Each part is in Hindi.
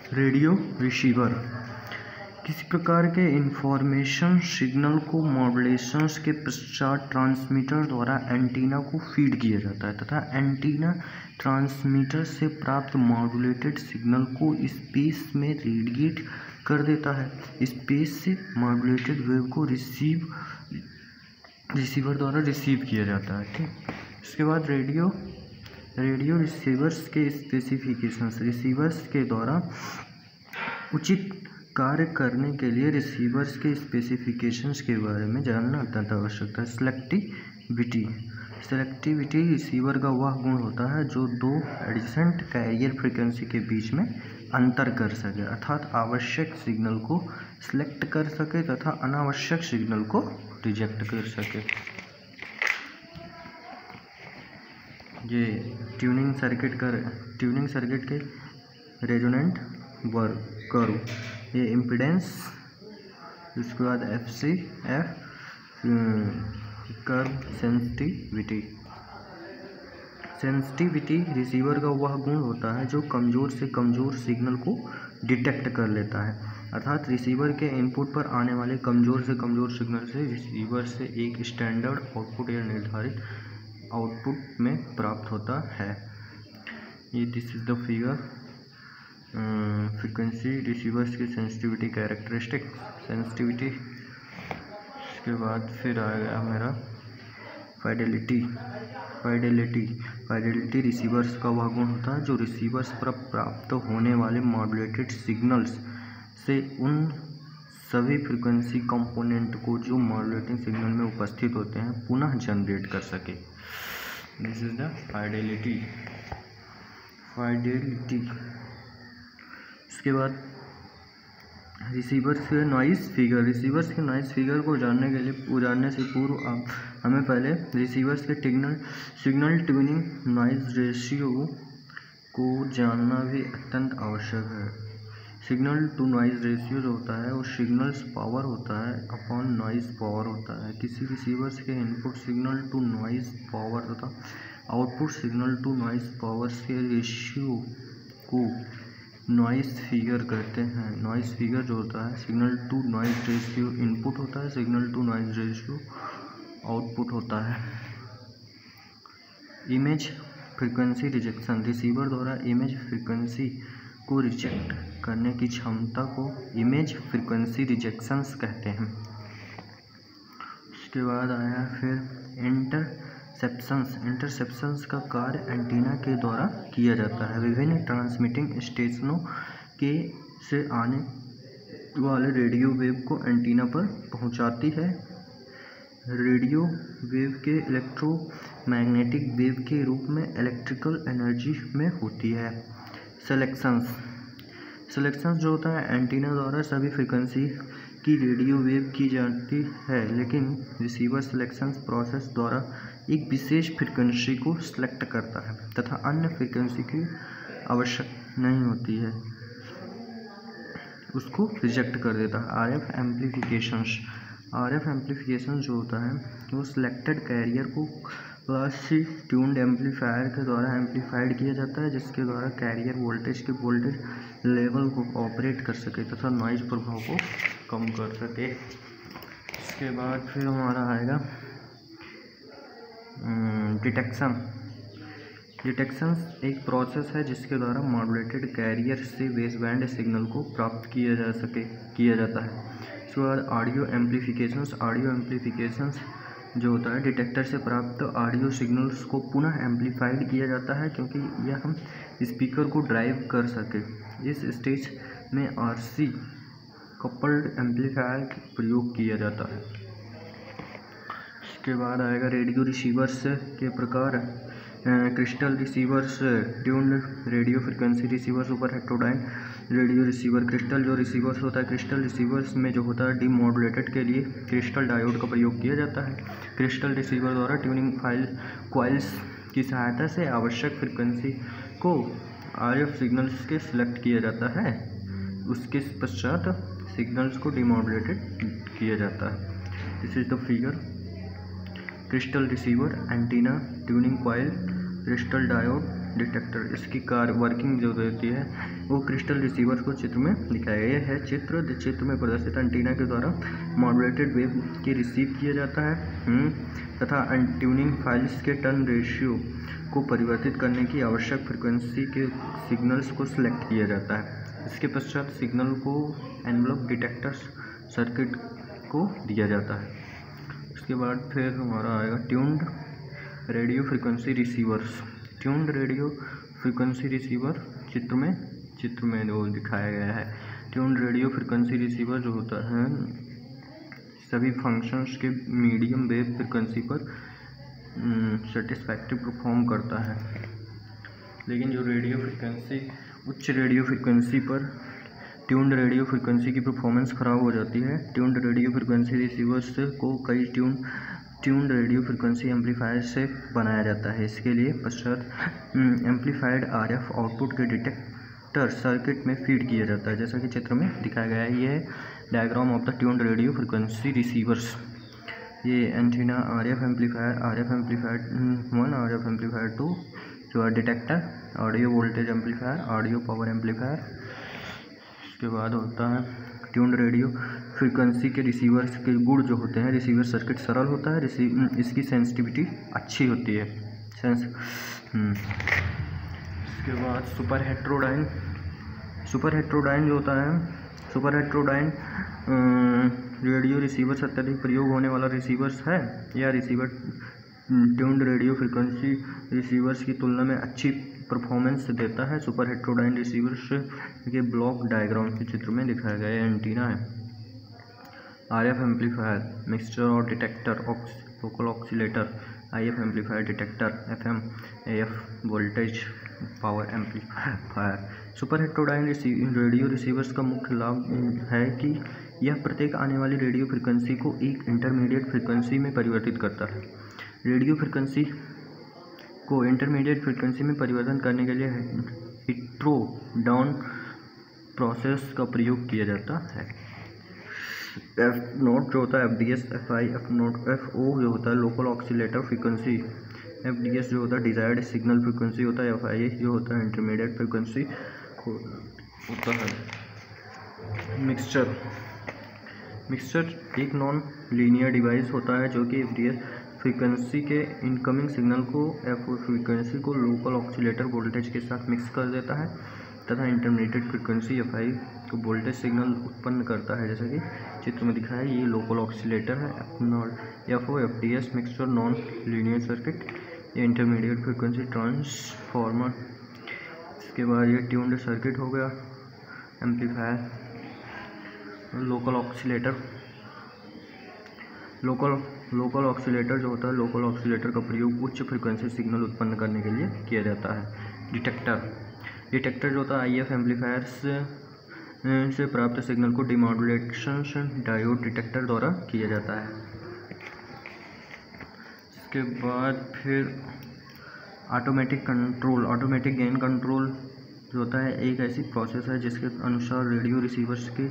रेडियो रिसीवर किसी प्रकार के इंफॉर्मेशन सिग्नल को मॉड्यूलेशंस के पश्चात ट्रांसमीटर द्वारा एंटीना को फीड किया जाता है तथा एंटीना ट्रांसमीटर से प्राप्त मॉड्यूलेटेड सिग्नल को स्पेस में रेडिएट कर देता है। स्पेस से मॉड्यूलेटेड वेव को रिसीवर द्वारा रिसीव किया जाता है। ठीक, इसके बाद रेडियो रिसीवर्स के स्पेसिफिकेशंस। रिसीवर्स के द्वारा उचित कार्य करने के लिए रिसीवर्स के स्पेसिफिकेशंस के बारे में जानना अत्यंत आवश्यक है। सेलेक्टिविटी रिसीवर का वह गुण होता है जो दो एडजेसेंट कैरियर फ्रीक्वेंसी के बीच में अंतर कर सके, अर्थात आवश्यक सिग्नल को सिलेक्ट कर सके तथा अनावश्यक सिग्नल को रिजेक्ट कर सके। ये ट्यूनिंग सर्किट के रेजोनेंट कर्व, ये इम्पीडेंस, उसके बाद एफ कर्व। सेंसिटिविटी रिसीवर का वह गुण होता है जो कमज़ोर से कमज़ोर सिग्नल को डिटेक्ट कर लेता है, अर्थात रिसीवर के इनपुट पर आने वाले कमज़ोर से कमज़ोर सिग्नल से रिसीवर से एक स्टैंडर्ड आउटपुट या निर्धारित आउटपुट में प्राप्त होता है। ये this is the figure. Frequency receivers की सेंसिटिविटी कैरेक्टरिस्टिक सेंसिटिविटी। इसके बाद फिर आ गया मेरा फाइडेलिटी रिसीवर्स का वह गुण होता है जो रिसीवर्स पर प्राप्त होने वाले मॉड्यूलेटेड सिग्नल्स से उन सभी फ्रीक्वेंसी कंपोनेंट को जो मॉड्यूलेटिंग सिग्नल में उपस्थित होते हैं पुनः जनरेट कर सके। This is the fidelity. इसके बाद रिसीवर्स के नॉइज़ फिगर को जानने से पूर्व हमें पहले रिसीवर्स के सिग्नल ट्यूनिंग नॉइज़ रेशियो को जानना भी अत्यंत आवश्यक है। सिग्नल टू नॉइज़ रेशियो जो होता है वो सिग्नल्स पावर होता है अपॉन नॉइज़ पावर होता है। किसी रिसीवर्स के input signal to noise power तथा output signal to noise power के रेशियो को नॉइज़ फिगर कहते हैं। नॉइज़ फिगर जो होता है signal to noise ratio input होता है, signal to noise ratio output होता है। इमेज फ्रीक्वेंसी रिजेक्शन रिसीवर द्वारा इमेज फ्रीक्वेंसी को रिजेक्ट करने की क्षमता को इमेज फ्रीक्वेंसी रिजेक्शंस कहते हैं। उसके बाद आया फिर इंटरसेप्शंस का कार्य एंटीना के द्वारा किया जाता है। विभिन्न ट्रांसमिटिंग स्टेशनों से आने वाले रेडियो वेव को एंटीना पर पहुंचाती है। रेडियो वेव के इलेक्ट्रोमैग्नेटिक वेव के रूप में इलेक्ट्रिकल एनर्जी में होती है। सिलेक्शंस जो होता है एंटीना द्वारा सभी फ्रीक्वेंसी की रेडियो वेव की जाती है, लेकिन रिसीवर सिलेक्शंस प्रोसेस द्वारा एक विशेष फ्रीक्वेंसी को सिलेक्ट करता है तथा अन्य फ्रीक्वेंसी की आवश्यक नहीं होती है उसको रिजेक्ट कर देता है। आरएफ एम्प्लीफिकेशन जो होता है वो सिलेक्टेड कैरियर को क्लासी ट्यून्ड एम्पलीफायर के द्वारा एम्पलीफाइड किया जाता है, जिसके द्वारा कैरियर वोल्टेज के वोल्टेज लेवल को ऑपरेट कर सके तथा नॉइज़ प्रभाव को कम कर सके। इसके बाद फिर हमारा आएगा डिटेक्शन एक प्रोसेस है जिसके द्वारा मॉड्यूलेटेड कैरियर से बेसबैंड सिग्नल को प्राप्त किया जाता है। इसके बाद ऑडियो एम्प्लीफिकेशंस जो होता है डिटेक्टर से प्राप्त ऑडियो सिग्नल्स को पुनः एम्पलीफाइड किया जाता है क्योंकि यह हम स्पीकर को ड्राइव कर सके। इस स्टेज में आरसी कपल्ड एम्पलीफायर का प्रयोग किया जाता है। इसके बाद आएगा रेडियो रिसीवर्स के प्रकार। Crystal receivers, tuned radio frequency receiver, super heterodyne radio receiver. Crystal जो रिसीवर्स होता है, क्रिस्टल रिसीवर्स में जो होता है डीमॉड्यूलेटेड के लिए क्रिस्टल डायोड का प्रयोग किया जाता है। क्रिस्टल रिसीवर द्वारा ट्यूनिंग कॉइल्स की सहायता से आवश्यक फ्रीक्वेंसी को आरएफ सिग्नल्स के सिलेक्ट किया जाता है, उसके पश्चात सिग्नल्स को डीमॉड्यूलेटेड किया जाता है। This is the figure. Crystal receiver, antenna, tuning coil, crystal diode, detector, इसकी वर्किंग जो रहती है वो क्रिस्टल रिसीवर को चित्र में दिखाया गया है। चित्र में प्रदर्शित एंटीना के द्वारा मॉड्यूलेटेड वेव के रिसीव किया जाता है तथा ट्यूनिंग फाइल्स के टर्न रेशियो को परिवर्तित करने की आवश्यक फ्रीक्वेंसी के सिग्नल्स को सिलेक्ट किया जाता है। इसके पश्चात सिग्नल को एनवलप डिटेक्टर सर्किट को दिया जाता है। उसके बाद फिर हमारा आएगा tuned radio frequency receivers. Tuned radio frequency receiver चित्र में जो दिखाया गया है। ट्यून्ड रेडियो फ्रीक्वेंसी रिसीवर जो होता है सभी फंक्शंस के मीडियम वेव फ्रीक्वेंसी पर सेटिस्फैक्टरी परफॉर्म करता है, लेकिन जो उच्च रेडियो फ्रीक्वेंसी पर ट्यून्ड रेडियो फ्रीक्वेंसी की परफॉर्मेंस ख़राब हो जाती है। ट्यून्ड रेडियो फ्रीक्वेंसी रिसीवर्स को कई ट्यून्ड रेडियो फ्रीक्वेंसी एम्पलीफायर से बनाया जाता है। इसके लिए पश्चात एम्पलीफाइड आरएफ आउटपुट के डिटेक्टर सर्किट में फीड किया जाता है, जैसा कि चित्र में दिखाया गया है। यह diagram of the tuned radio frequency receivers. ये antenna RF amplifier 1, RF amplifier 2 जो है detector, audio voltage amplifier, audio power amplifier. उसके बाद होता है ट्यून्ड रेडियो फ्रीक्वेंसी के रिसीवर्स के गुण जो होते हैं, रिसीवर सर्किट सरल होता है, इसकी सेंसिटिविटी अच्छी होती है। उसके बाद सुपर हेट्रोडाइन जो होता है, सुपर हेट्रोडाइन रेडियो रिसीवर्स अत्यधिक प्रयोग होने वाला रिसीवर्स है। या receiver tuned radio frequency receivers की तुलना में अच्छी परफॉर्मेंस देता है। सुपर हेट्रोडाइन रिसीवर्स के ब्लॉक डायग्राम के चित्र में दिखाया गया एंटीना है। आरएफ एम्पलीफायर, मिक्सचर और detector, local oscillator, IF amplifier, detector, FM AF voltage power amplifier. Super heterodyne radio receivers का मुख्य लाभ है कि यह प्रत्येक आने वाली रेडियो फ्रीक्वेंसी को एक इंटरमीडिएट फ्रीक्वेंसी में परिवर्तित करता है। रेडियो फ्रीक्वेंसी को इंटरमीडिएट फ्रीक्वेंसी में परिवर्तन करने के लिए हेट्रो डाउन प्रोसेस का प्रयोग किया जाता है। F0 जो होता है FDS, FI, F0, FO जो होता है लोकल ऑक्सीलेटर फ्रीक्वेंसी, FDS जो होता है डिजायर्ड सिग्नल फ्रीक्वेंसी होता है, FI जो होता है इंटरमीडिएट फ्रीक्वेंसी होता है। मिक्सचर एक नॉन लीनियर डिवाइस होता है जो कि FDS फ्रीक्वेंसी के इनकमिंग सिग्नल को FO फ्रीक्वेंसी को लोकल ऑक्सीलेटर वोल्टेज के साथ मिक्स कर देता है तथा इंटरमीडिएट फ्रीक्वेंसी FI को वोल्टेज सिग्नल उत्पन्न करता है, जैसा कि चित्र में दिखाया है। ये लोकल ऑक्सीलेटर है। FO FDS mixture non linear circuit, ये इंटरमीडिएट फ्रीक्वेंसी ट्रांसफॉर्मर। इसके बाद ये ट्यून्ड सर्किट हो गया, एम्पलीफायर, लोकल ऑक्सीलेटर जो होता है, लोकल ऑक्सीलेटर का प्रयोग उच्च फ्रीक्वेंसी सिग्नल उत्पन्न करने के लिए किया जाता है। डिटेक्टर जो होता है आईएफ एम्पलीफायर्स से प्राप्त सिग्नल को डिमॉड्यूलेशन डायोड डिटेक्टर द्वारा किया जाता है। इसके बाद फिर ऑटोमेटिक गेन कंट्रोल जो होता है एक ऐसी प्रोसेस है जिसके अनुसार रेडियो रिसीवर्स के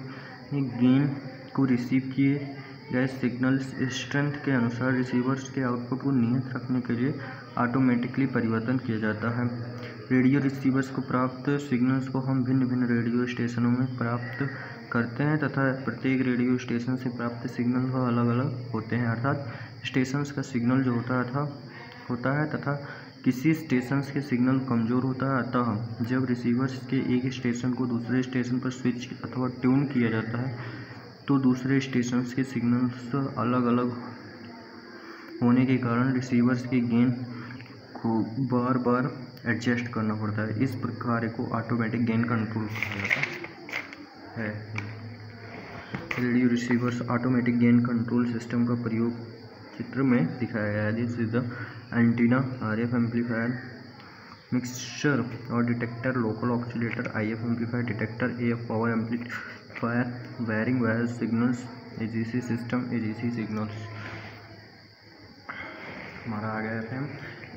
गेन को रिसीव किए गए सिग्नल स्ट्रेंथ के अनुसार रिसीवर्स के आउटपुट को नियत रखने के लिए ऑटोमेटिकली परिवर्तन किया जाता है। रेडियो रिसीवर्स को प्राप्त सिग्नल्स को हम भिन्न भिन्न रेडियो स्टेशनों में प्राप्त करते हैं तथा प्रत्येक रेडियो स्टेशन से प्राप्त सिग्नल का अलग अलग होते हैं, अर्थात स्टेशंस का सिग्नल जो होता है तथा किसी स्टेशंस के सिग्नल कमज़ोर होता है। अतः जब रिसीवर्स के एक स्टेशन को दूसरे स्टेशन पर स्विच अथवा ट्यून किया जाता है तो दूसरे स्टेशंस के सिग्नल्स अलग अलग होने के कारण रिसीवर्स के गेन को बार बार एडजस्ट करना पड़ता है। इस प्रकार को ऑटोमेटिक गेन कंट्रोल कहा जाता है। Radio receivers automatic gain control system का प्रयोग चित्र में दिखाया गया है। This is the antenna, RF amplifier, mixture और detector, local oscillator, IF amplifier, detector, AF power amplifier, wiring wire signals, AGC system, AGC signals. हमारा आ गया एफएम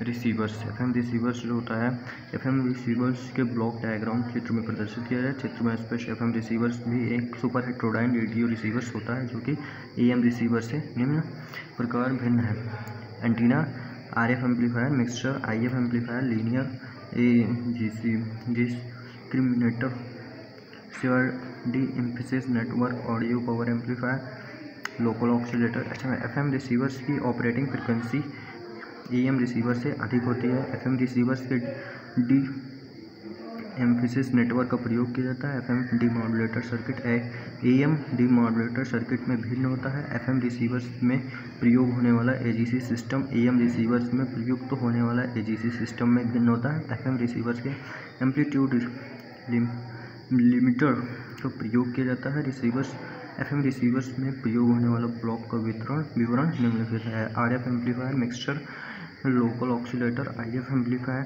रिसीवर्स। एफएम रिसीवर्स जो होता है, एफएम रिसीवर्स के ब्लॉक डायग्राम चित्र में प्रदर्शित किया है। चित्र में स्पष्ट एफएम रिसीवर्स भी एक सुपर हेट्रोडाइन रेडियो रिसीवर्स होता है जो कि एएम रिसीवर से निम्न प्रकार भिन्न है। Antenna, RF amplifier, mixture, if amplifier, linear AGC discriminator, share D emphasis network, audio power amplifier, local oscillator. अच्छा, FM रिसीवर्स की ऑपरेटिंग फ्रिक्वेंसी AM रिसीवर से अधिक होती है। FM रिसीवर्स के डी एम्फिसिस नेटवर्क का प्रयोग किया जाता है। FM demodulator circuit AM demodulator circuit में भिन्न होता है। FM रिसीवर्स में प्रयोग होने वाला AGC सिस्टम AM रिसीवर्स में प्रयुक्त होने वाला AGC सिस्टम में भिन्न होता है। FM रिसीवर्स के एम्पलीट्यूड लिमिटर का प्रयोग किया जाता है। FM रिसीवर्स में प्रयोग होने वाला ब्लॉक का विवरण निम्नलिखित है। RF amplifier, mixture, local oscillator, IF amplifier,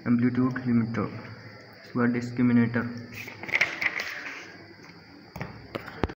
amplitude limiter, discriminator.